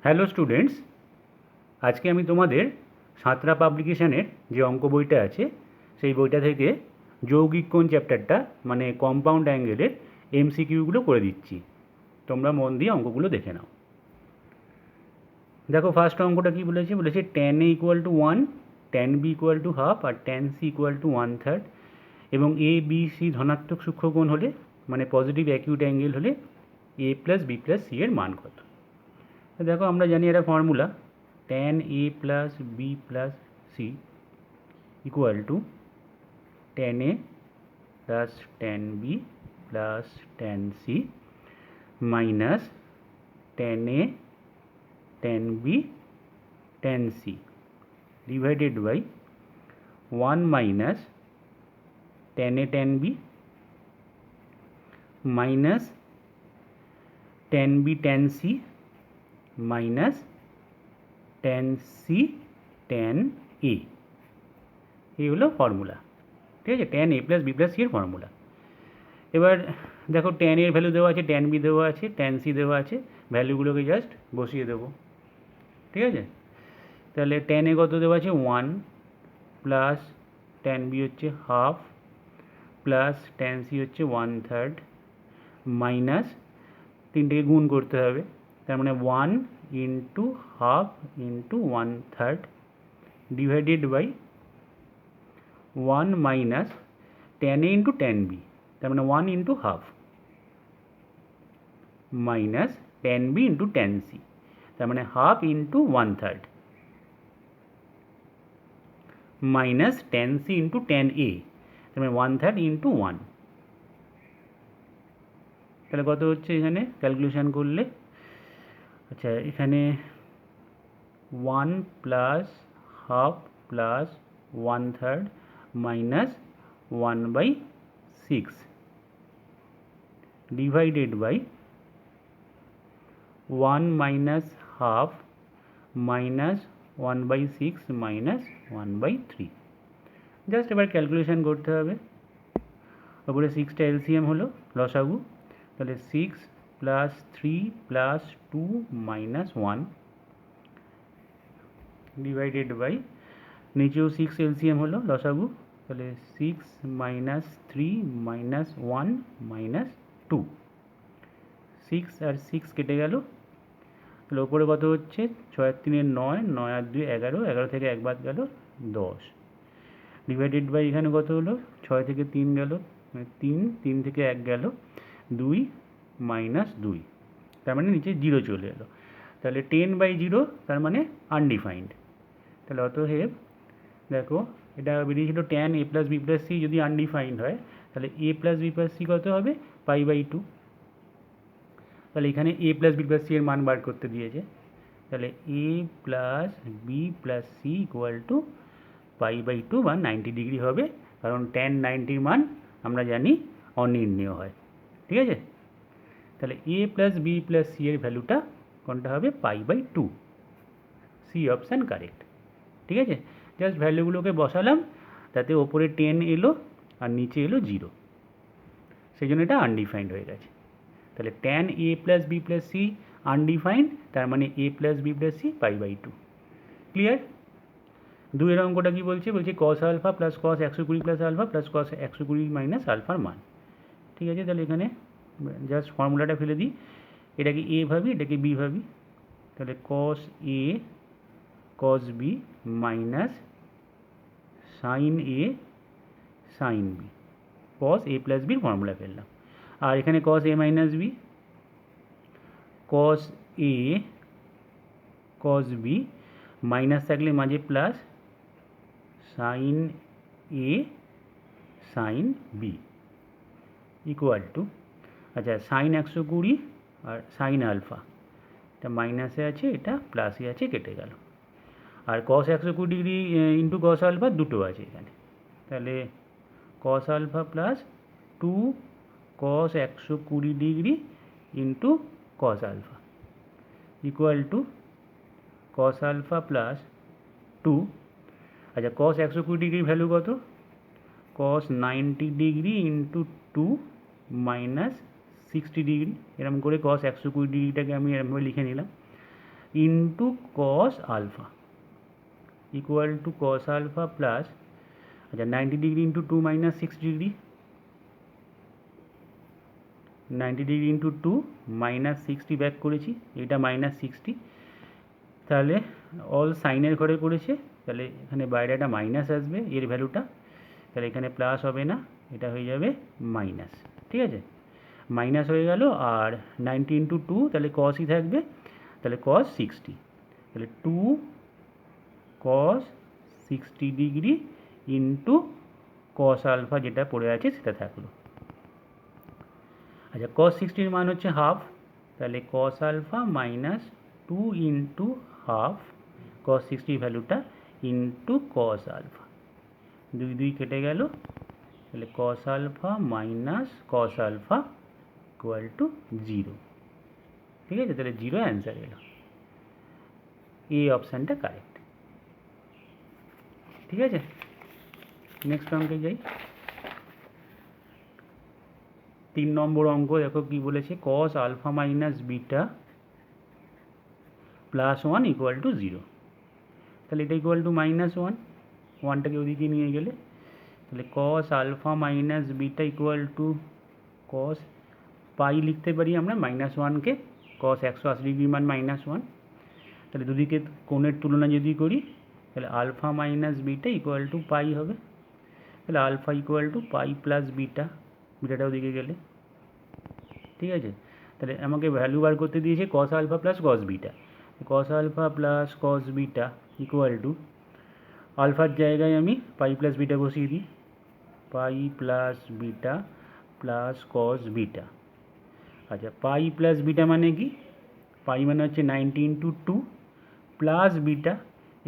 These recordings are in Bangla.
হ্যালো স্টুডেন্টস, আজকে আমি তোমাদের সাঁতরা পাবলিকেশনের যে অঙ্ক বইটা আছে সেই বইটা থেকে যৌগিক কোণ চ্যাপ্টারটা মানে কম্পাউন্ড অ্যাঙ্গেলের এমসিকিউগুলো করে দিচ্ছি। তোমরা মন দিয়ে অঙ্কগুলো দেখে নাও। দেখো ফার্স্ট অঙ্কটা কী বলেছে tan a equal to 1, tan b equal to half আর ট্যান সি ইকুয়াল টু 1/3 এবং এ বি সি ধনাত্মক সূক্ষ্মকোণ হলে মানে পজিটিভ অ্যাকিউট অ্যাঙ্গেল হলে এ প্লাস বি প্লাস সি এর মান কত। দেখো আমরা জানি এটা formula tan a plus b plus c equal to tan a plus tan b plus tan c minus tan a tan b tan c divided by 1 minus tan a tan b minus tan b tan c minus tan c tan a এই হলো ফর্মুলা। ঠিক আছে, tan a plus B plus C এর ফর্মুলা। এবার দেখো tan এর ভ্যালু দেওয়া আছে, tan b দেওয়া আছে, tan c দেওয়া আছে, ভ্যালুগুলোকে জাস্ট বসিয়ে দেবো। ঠিক আছে, তাহলে tan a কত দেওয়া আছে 1 প্লাস tan b হচ্ছে হাফ প্লাস tan c হচ্ছে 1/3 মাইনাস তিনটেকে গুণ করতে হবে, তার মানে 1 into half into 1/3 divided by 1 minus tan a into tan b, তার মানে 1 into half minus tan b into tan c, তার মানে half into 1/3 minus tan c into tan a, তার মানে 1/3 ইন্টু 1। তাহলে কত হচ্ছে এখানে ক্যালকুলেশন করলে? আচ্ছা, এখানে 1 plus half plus 1/3 minus 1/6 divided by 1 minus half minus 1/6 minus 1/3। Just এবার ক্যালকুলেশন করতে হবে। ওপরে 6টা এলসিএম হলো লসাগু, তাহলে 6 plus 3 plus 2 minus 1 divided by নিচেও 6 এলসিএম হলো লসাগু, তাহলে 6 মাইনাস 3 মাইনাস 1 মাইনাস 2, 6 আর 6 কেটে গেল। তাহলে ওপরে কত হচ্ছে 6 আর 3 9, 9 আর 2 11, 11 থেকে 1 বাদ গেল 10 ডিভাইডেড বাই এখানে কত হলো 6 থেকে 3 গেল 3, 3 থেকে 1 গেল 2 মাইনাস 2, তার মানে নিচে 0 চলে এলো। তাহলে 10/0 তার মানে আনডিফাইন্ড। তাহলে অতএব দেখো এটা বেরিয়েছিল tan a plus B plus C যদি আনডিফাইন্ড হয় তাহলে a plus B plus C কত হবে π/2। তাহলে এখানে a plus B plus C এর মান বার করতে দিয়েছে, তাহলে a plus B plus C equal to π/2 বা 90 ডিগ্রি হবে, কারণ tan 90 মান আমরা জানি অনির্ণেয় হয়। ঠিক আছে, তাহলে a plus B plus C এর ভ্যালুটা কোনটা হবে π/2, সি অপশান কারেক্ট। ঠিক আছে, জাস্ট ভ্যালুগুলোকে বসালাম, তাতে ওপরে 10 এলো আর নিচে এলো 0, সেই জন্য এটা আনডিফাইন্ড হয়ে গেছে। তাহলে tan a plus B plus C undefined, তার মানে a plus B plus C π/2। Clear? দুইয়ের অঙ্কটা কী বলছে cos alpha plus cos 120 plus alpha plus cos 120 minus আলফার মান। ঠিক আছে, তাহলে এখানে জাস্ট ফর্মুলাটা ফেলে দিই, এটাকে a ভাবি এটাকে b ভাবি, তাহলে cos a cos b minus sin a sin b, cos a plus বির ফর্মুলা ফেললাম। আর এখানে cos a minus b, cos a cos b minus থাকলে মাঝে plus sin a sin b equal to, আচ্ছা sin 120 আর sin আলফা, এটা মাইনাসে আছে এটা প্লাসে আছে কেটে গেল, আর cos 120 degree into cos alpha দুটো আছে এখানে, তাহলে cos alpha plus 2 cos 120 degree into cos alpha equal to cos alpha plus 2, আচ্ছা cos 120 ডিগ্রির ভ্যালু কত, cos 90 degree into 2 minus 60 degree, এরকম করে cos 120 ডিগ্রিটাকে আমি এরকমভাবে লিখে নিলাম। Into cos alpha equal to cos alpha plus, আচ্ছা 90 degree into 2 minus 6 degree, 90 degree into 2 minus 60 back করেছি, এটা মাইনাস 60, তাহলে অল সাইনের ঘরে পড়েছে, তাহলে এখানে বাইরে একটা মাইনাস আসবে এর ভ্যালুটা, তাহলে এখানে প্লাস হবে না, এটা হয়ে যাবে মাইনাস। ঠিক আছে, মাইনাস হয়ে গেল। আর 90 ইন্টু 2 তাহলে কসই থাকবে, তাহলে কস 60, তাহলে 2 কস 60 ডিগ্রি ইন্টু কস আলফা যেটা পড়ে আছে সেটা থাকলো। আচ্ছা কস 60-র মান হচ্ছে হাফ, তাহলে cos alpha minus 2 into half cos 60 ভ্যালুটা ইন্টু কস আলফা, 2 2 কেটে গেল, তাহলে cos alpha minus cos alpha equal to 0। ঠিক আছে, তাহলে 0 অ্যান্সার এলো, এই অপশানটা কারেক্ট। ঠিক আছে, নেক্সট অঙ্কে যাই। 3 নম্বর অঙ্ক দেখো কি বলেছে, cos alpha minus beta plus 1 equal to 0, তাহলে এটা ইকুয়াল টু মাইনাস 1, 1টাকে ওদিকে নিয়ে গেলে, তাহলে cos alpha minus beta equal to cos pi লিখতে পারি আমরা মাইনাস 1কে, কস 180 ডিগ্রি মান মাইনাস 1, তাহলে দুদিকে কোণের তুলনা যদি করি তাহলে alpha minus beta equal to pi হবে, তাহলে alpha equal to pi plus beta, বিটাটা ওদিকে গেলে। ঠিক আছে, তাহলে আমাকে ভ্যালু বার করতে দিয়েছে cos alpha plus cos beta, cos alpha plus cos beta equal to, আলফার জায়গায় আমি পাই প্লাস বিটা বসিয়ে দিই, pi plus beta plus cos beta. আচ্ছা পাই প্লাস বিটা মানে কি, পাই মানে হচ্ছে 90 ইন্টু 2 প্লাস বিটা,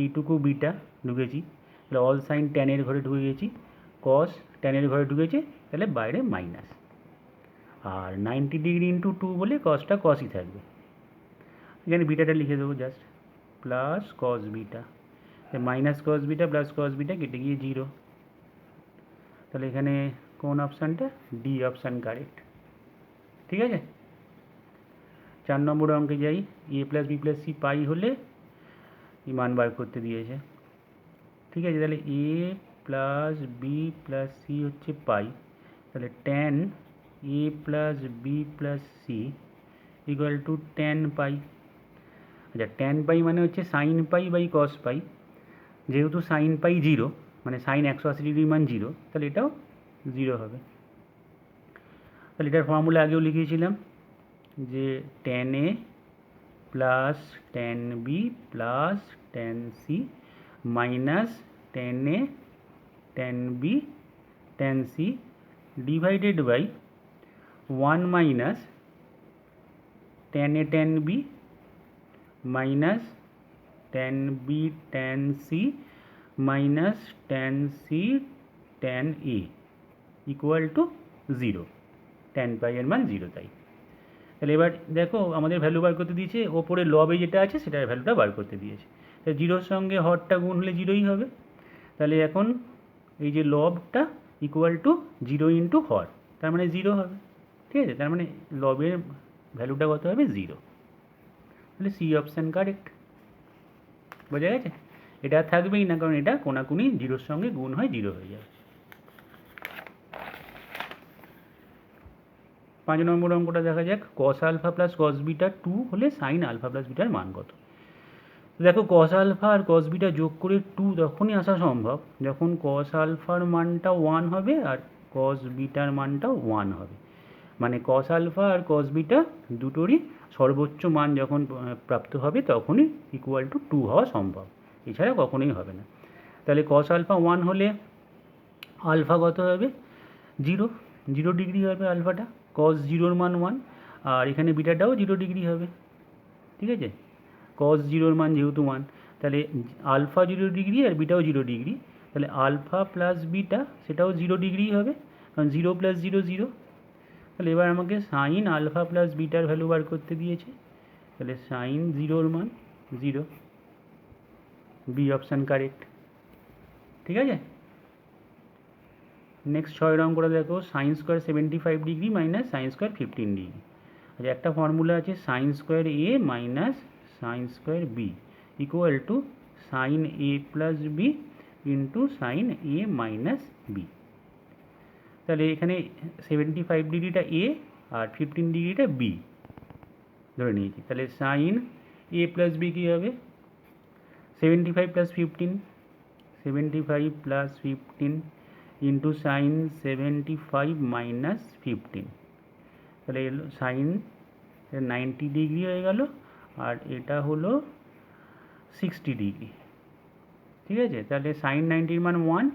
এইটুকু বিটা ঢুকেছি, তাহলে অল সাইন ট্যানের ঘরে ঢুকে গেছি, কস ট্যানের ঘরে ঢুকেছে, তাহলে বাইরে মাইনাস, আর 90 ডিগ্রি ইন্টু 2 বলে কসটা কসই থাকবে, এখানে বিটাটা লিখে দেবো just, plus cos beta, minus cos beta plus cos beta কেটে গিয়ে 0, তাহলে এখানে কোন অপশানটা, ডি অপশান কারেক্ট। ঠিক আছে, 4 নম্বর অঙ্কে যাই। A plus B plus c pi হলে এই মান বার করতে দিয়েছে। ঠিক আছে, তাহলে a plus B plus c হচ্ছে পাই, তাহলে tan a plus B plus C equal to tan pi. আচ্ছা ট্যান পাই মানে হচ্ছে সাইন পাই বাই কস পাই, যেহেতু সাইন পাই 0 মানে সাইন 180 ডিগ্রি মান 0, তাহলে এটাও 0 হবে। তাহলে এটার ফর্মুলা আগেও লিখিয়েছিলাম যে tan a plus tan b plus tan c minus tan a tan b tan c divided by 1 minus tan a tan b minus tan b tan c minus tan c tan a equal to 0, tan pi এর মান 0 তাই। তাহলে এবার দেখো আমাদের ভ্যালু বার করতে দিয়েছে, ওপরে লবে যেটা আছে সেটার ভ্যালুটা বার করতে দিয়েছে, তাহলে 0-র সঙ্গে হরটা গুণ হলে 0ই হবে, তাহলে এখন এই যে লবটা ইকুয়াল টু 0 ইন্টু হর, তার মানে 0 হবে। ঠিক আছে, তার মানে লবের ভ্যালুটা কত হবে 0, তাহলে সি অপশান কারেক্ট। বোঝা গেছে, এটা থাকবেই না, কারণ এটা কোনাকুনি 0-র সঙ্গে গুণ হয় 0 হয়ে যাবে। 5 নম্বর অঙ্কটা দেখা যাক, cos alpha plus cos beta 2 হলে সাইন আলফা প্লাস বিটার মান কত। দেখো কস আলফা আর কস বিটা যোগ করে 2 তখনই আসা সম্ভব যখন কস আলফার মানটা 1 হবে আর কস বিটার মানটাও 1 হবে, মানে কস আলফা আর কস বিটা দুটোরই সর্বোচ্চ মান যখন প্রাপ্ত হবে তখনই ইকুয়াল টু 2 হওয়া সম্ভব, এছাড়া কখনোই হবে না। তাহলে কস আলফা 1 হলে আলফা কত হবে 0, 0 ডিগ্রি হবে আলফাটা, কস 0-র মান 1, আর এখানে বিটাটাও 0 ডিগ্রি হবে। ঠিক আছে, কস 0-র মান যেহেতু 1, তাহলে আলফা 0 ডিগ্রি আর বিটাও 0 ডিগ্রি, তাহলে আলফা প্লাস বিটা সেটাও 0 ডিগ্রি হবে, কারণ 0 প্লাস 0 0। তাহলে এবার আমাকে সাইন আলফা প্লাস বিটার ভ্যালু বার করতে দিয়েছে, তাহলে সাইন 0-র মান 0, বি অপশান কারেক্ট। ঠিক আছে, নেক্সট 6 অঙ্কটা দেখো, sine square 75 degree minus sine square 15 degree. আচ্ছা একটা ফর্মুলা আছে sine square a minus sine square b equal to sine a plus b into sine a minus b. তাহলে এখানে 75 ডিগ্রিটা এ আর 15 ডিগ্রিটা বি ধরে নিয়েছি। তাহলে সাইন এ প্লাস বি কী হবে? 75 plus 15, 75 plus 15 into sign 75 minus 15, তাহলে এলো সাইন 90 ডিগ্রি হয়ে গেল, আর এটা হলো 60 ডিগ্রি। ঠিক আছে, তাহলে সাইন 90 মান 1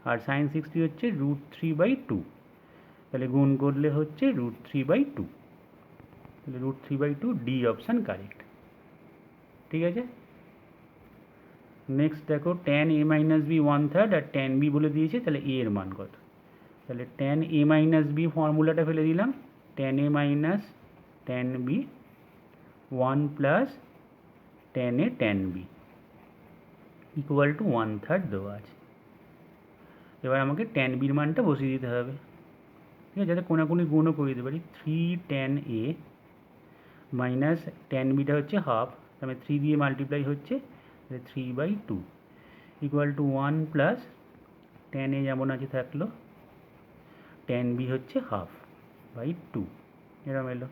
আর সাইন 60 হচ্ছে √3/2, তাহলে গুণ করলে হচ্ছে √3/2, তাহলে √3/2 ডি অপশান কারেক্ট। ঠিক আছে, নেক্সট দেখো tan a মাইনাস বি 1/3 আর tan b বলে দিয়েছে, তাহলে a এর মান কত? তাহলে tan a মাইনাস বি ফর্মুলাটা ফেলে দিলাম, tan a minus tan b 1 plus tan a tan b equal to 1/3 দেওয়া আছে। এবার আমাকে tan b এর মানটা বসিয়ে দিতে হবে। ঠিক আছে, যাতে কোনাকুনি গুণও করে দিতে পারি। 3 tan a minus tan beta হচ্ছে হাফ, তাহলে 3 দিয়ে মাল্টিপ্লাই হচ্ছে 3/2 equal to 1 plus tan a যেমন আছে থাকলো, tan b হচ্ছে ½ এরম এলো।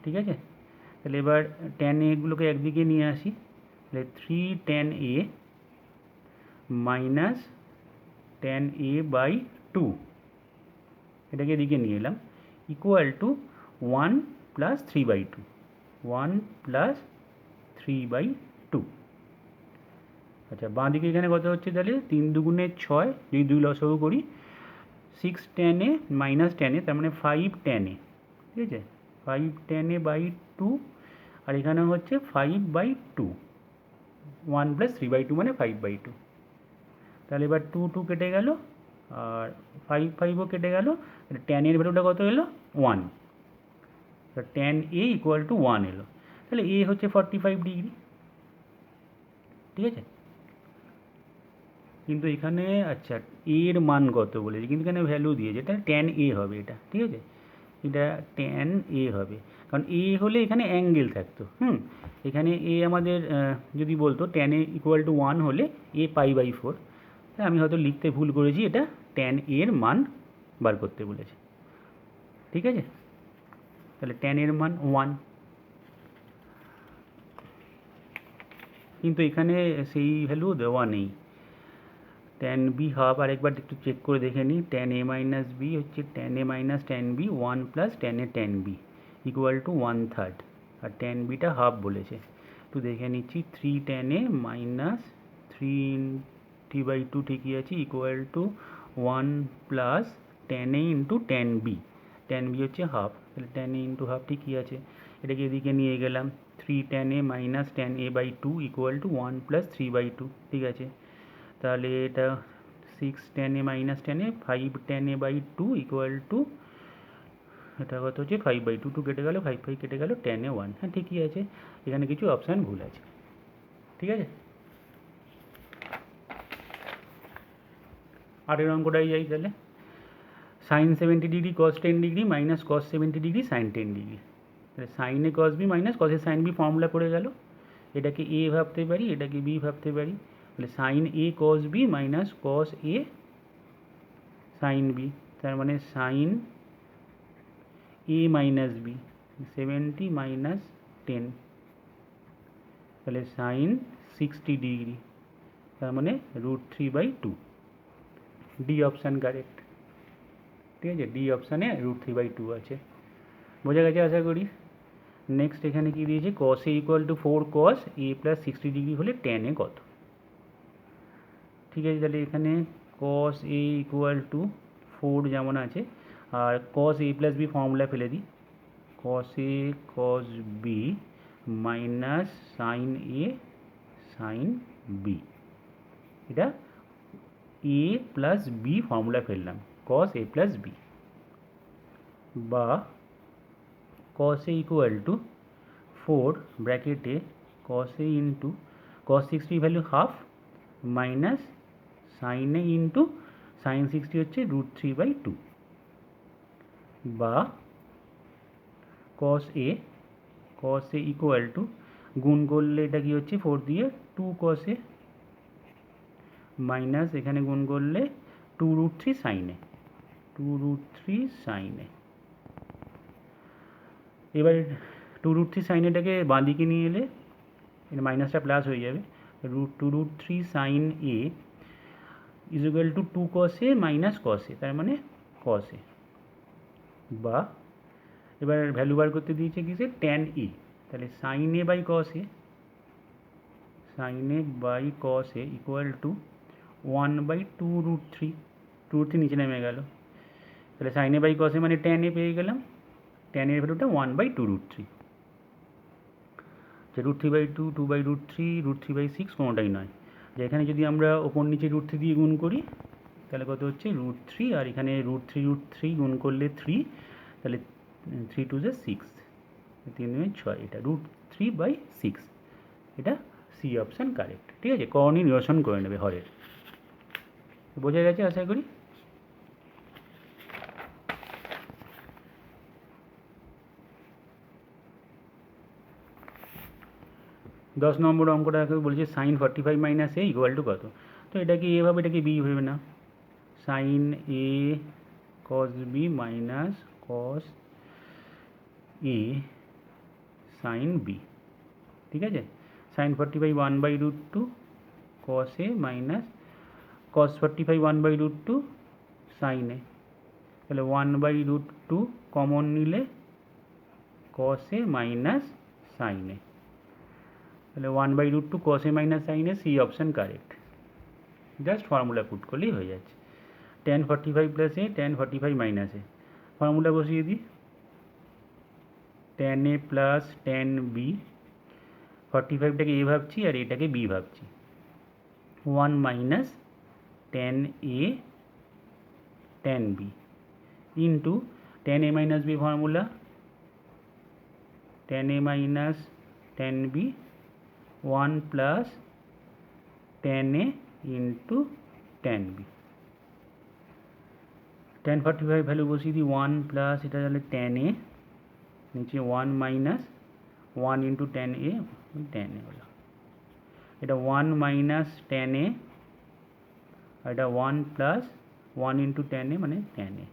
ঠিক আছে, তাহলে এবার tan a গুলোকে একদিকে নিয়ে আসি, তাহলে 3 tan a minus tan a/2 এটাকে এদিকে নিয়ে এলাম ইকুয়াল টু 1 প্লাস 3/2, 1 প্লাস 3/2। আচ্ছা, বাঁ দিকে এখানে কত হচ্ছে? তাহলে 3 দুগুণে 6, যদি 2 লসাগু করি 6 tan a minus tan a, তার মানে 5 tan a। ঠিক আছে, 5 tan a/2, আর এখানে হচ্ছে 5/2, 1 প্লাস 3/2 মানে 5/2। তাহলে এবার 2 2 কেটে গেল আর 5 5ও কেটে গেল, tan এর ভ্যালুটা কত এলো? 1, tan a ইকুয়াল টু 1 এলো। তাহলে a হচ্ছে 45 ডিগ্রি। ঠিক আছে, কিন্তু এখানে আচ্ছা এর মান কত বলেছে, কিন্তু এখানে ভ্যালু দিয়েছে, এটা tan a হবে এটা। ঠিক আছে, এটা tan a হবে, কারণ a হলে এখানে অ্যাঙ্গেল থাকতো। এখানে a আমাদের যদি বলতো tan a ইকুয়াল টু 1 হলে a π/4, তাই আমি হয়তো লিখতে ভুল করেছি, এটা tan a এর মান বার করতে বলেছে। ঠিক আছে, তাহলে tan এর মান 1, কিন্তু এখানে সেই ভ্যালু দেওয়া নেই। tan b হাফ, আরেকবার একটু চেক করে দেখে নিই, tan a মাইনাস বি হচ্ছে tan a minus tan b 1 plus tan a tan b equal to 1/3, আর tan bটা হাফ বলেছে। একটু দেখে নিচ্ছি, 3 tan a মাইনাস 3/2 ঠিকই আছে equal to 1 plus tan a into tan b, tan b হচ্ছে হাফ, তাহলে tan a ইন্টু হাফ ঠিকই আছে। এটাকে এদিকে নিয়ে গেলাম, 3 tan a minus tan a/2 equal to 1 plus 3/2। ঠিক আছে, তাহলে এটা 6 tan a minus tan a 5 tan a/2 equal to, এটা কত হচ্ছে 5/2, 2 কেটে গেল, 5 5 কেটে গেল, tan a 1। হ্যাঁ ঠিকই আছে, এখানে কিছু অপশান ভুল আছে। ঠিক আছে, আরের অঙ্কটাই যাই তাহলে। Sine 70 degree cos 10 degree minus cos 70 degree sine 10 degree. তাহলে সাইনে কস বি মাইনাস কসে সাইন বি ফর্মুলা পড়ে গেল। এটাকে এ ভাবতে পারি, এটাকে বি ভাবতে পারি। তাহলে sine a cos B minus cos a sine B, তার মানে sign a minus B 70 minus 10, তাহলে সাইন 60 ডিগ্রি, তার মানে √3/2, ডি অপশান কারেক্ট। ঠিক আছে, ডি অপশানে √3/2 আছে। বোঝা গেছে আশা করি। নেক্সট এখানে কি দিয়েছে, cos A equal to 4 cos A plus 60 degree হলে tan এ কত? ঠিক আছে, তাহলে এখানে কস এ ইকুয়াল টু 4 যেমন আছে, আর কস এ প্লাস বি ফর্মুলা ফেলে দিই, কস এ কস বি মাইনাস সাইন এ সাইন বি, এটা এ প্লাস বি ফর্মুলা ফেললাম, কস এ প্লাস বি, বা কস এ ইকুয়াল টু 4 ব্র্যাকেটে cos A into cos 60 value half minus sine A into sine 60 হচ্ছে √3/2, বা কস এ ইকুয়াল টু, গুণ করলে এটা কি হচ্ছে 4 দিয়ে 2 কসে মাইনাস এখানে গুণ করলে 2√3 সাইনে 2√3 সাইনে। এবার 2√3 সাইনেটাকে বাঁ দিকে নিয়ে এলে এটা মাইনাসটা প্লাস হয়ে যাবে। 2√3 sine A is equal to 2 কসে মাইনাস কসে, তার মানে কসে, বা এবার ভ্যালু বার করতে দিয়েছে কিসে ট্যান এ, তাহলে sine a by cos a, sine a by cos A equal to 1/2√3, 2√3 নিচে নেমে গেল, তাহলে সাইন এ বাই কস এ মানে ট্যান এ পেয়ে গেলাম, ট্যান এর ভ্যালুটা 1/2√3, যে √3/2, 2/√3, √3/6 কোনোটাই নয়। যে এখানে যদি আমরা ওপর নিচে √3 দিয়ে গুণ করি তাহলে কত হচ্ছে √3, আর এখানে √3 গুণ করলে 3, তাহলে 3 2 6, 3 6, এটা √3/6, এটা সি অপশান কারেক্ট। ঠিক আছে, করণী নিরসন করে নেবে হরের। বোঝা গেছে আশা করি। দশ নম্বর অঙ্কটা বলছে sine 45 minus a equal to কত। তো এটাকে এভাবে, এটাকে বি ভেবে না, sine a cos B minus cos a sine b. ঠিক আছে, সাইন 45 1/√2 কস এ মাইনাস কস 45 1/√2 সাইন এ, তাহলে 1/√2 কমন নিলে কস এ মাইনাস সাইন এ, তাহলে 1/√2 cos A minus sine A, C option correct. Just formula put করলেই হয়ে যাচ্ছে। tan 45 প্লাস A tan 45 minus A, formula বসিয়ে দিই, tan এ প্লাস tan বি, 45টাকে এ ভাবছি আর এটাকে বি ভাবছি, 1 minus tan A tan B into tan A minus B formula, tan A minus tan B 1 plus tan A into tan B. tan 45 value বসিয়ে দিই, 1 প্লাস এটা তাহলে tan এ, নিচে 1 minus 1 into tan A, tan এ হলো, এটা 1 মাইনাস tan এ, আর এটা 1 প্লাস 1 ইন্টু tan এ মানে tan এ,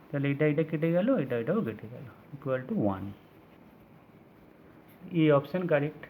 তাহলে এটা কেটে গেল, এটাও কেটে গেল, ইকুয়াল টু 1। এই অপশান কারেক্ট।